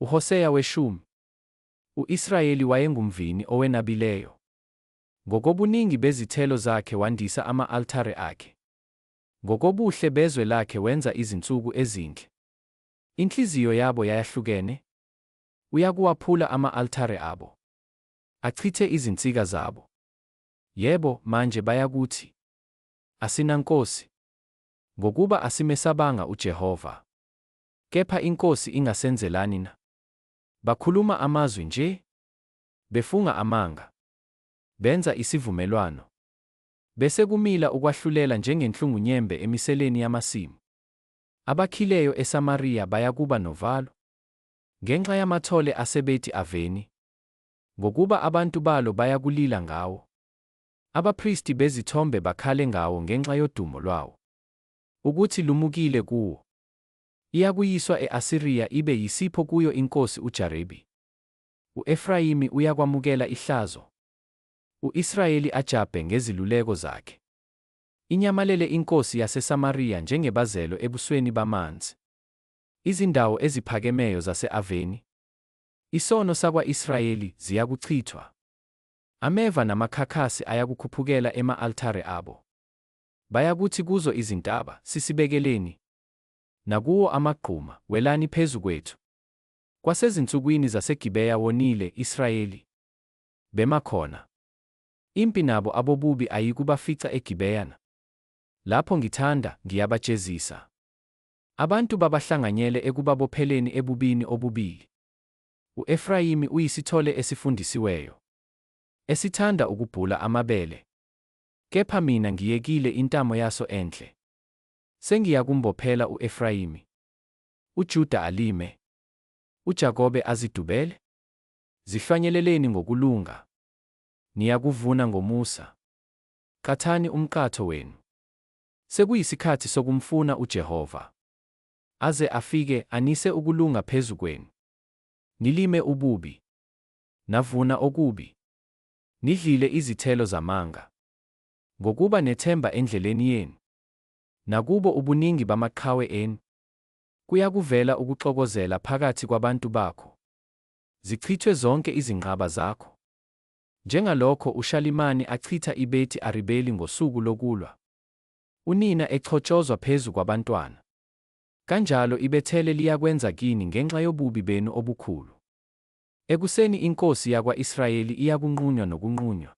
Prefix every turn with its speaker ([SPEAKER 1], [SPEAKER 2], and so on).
[SPEAKER 1] UHoseya weshumi. U-Israyeli wayengumvini owenabileyo. Ngokobuningi bezithelo zakhe wandisa ama-althare akhe. Ngokobuhle bezwe lakhe wenza izinsuku ezinhle. Inhliziyo yabo yayahlukene. Uyakuwaphula ama-althare abo, achithe izinsika zabo. Yebo, manje bayakuthi, asinankosi, ngokuba asimesabanga uJehova. Kepha inkosi ingasenzelani na? Bakhuluma amazwi nje, befunga amanga, benza isivumelwano. Bese kumila ukwahlulela njengenhlungunyembe emiseleni yamasimu. Abakhileyo eSamariya bayakuba novalo, ngenxa yamathole aseBethi Aveni, ngokuba abantu balo bayakulila ngawo. Abaphristi bezithombe bakhale ngawo ngenxa yodumo lwawo, ukuthi lumukile kuwo. Iyakuyiswa e-Asiriya ibe yisipho kuyo inkosi uJarebi. U-Efrayimi uyakwamukela ihlazo, u-Israyeli ajabhe ngeziluleko zakhe. Inyamalele inkosi yaseSamariya njengebazelo ebusweni bamanzi. Izindawo eziphakemeyo zase-Aveni, isono sakwa-Israyeli ziyakuchithwa. Ameva namakhakhasi ayakukhuphukela ema-althare abo. Bayakuthi kuzo izintaba, sisibekeleni. Nakuwo amagquma, welani phezu kwethu. Kwasezinsukwini zaseGibeya wonile Israyeli, bema khona. Impi nabo abobubi ayikubafica eGibeyana. Lapho ngithanda, ngiyabajezisa. Abantu babahlanganyele ekubabopheleni ebubini obubili. U-Efrayimi uyisithole esifundisiweyo, esithanda ukubhula amabele. Kepha mina ngiyekile intamo yaso enhle. Sengiyakumbophela u-Efrayimi, uJuda alime, uJakobe azidubele. Zihlwanyeleleni ngokulunga, niyakuvuna ngomusa. Qathani umqatho wenu. Sekuyisikhathi sokumfuna uJehova, aze afike anise ukulunga phezu kwenu. Nilime ububi, navuna okubi. Nidlile izithelo zamanga, ngokuba nethemba endleleni yenu, nakubo ubuningi bamaqhawe enu. Kuyakuvela ukuxokozela phakathi kwabantu bakho. Zichithwe zonke izinqaba zakho. Njengalokho uShalimani achitha iBethi Aribeli ngosuku lokulwa, unina echotshozwa phezu kwabantwana. Kanjalo iBhetheli liyakwenza kini ngenxa yobubi benu obukhulu. Ekuseni inkosi yakwa-Israyeli iyakunqunywa nokunqunywa.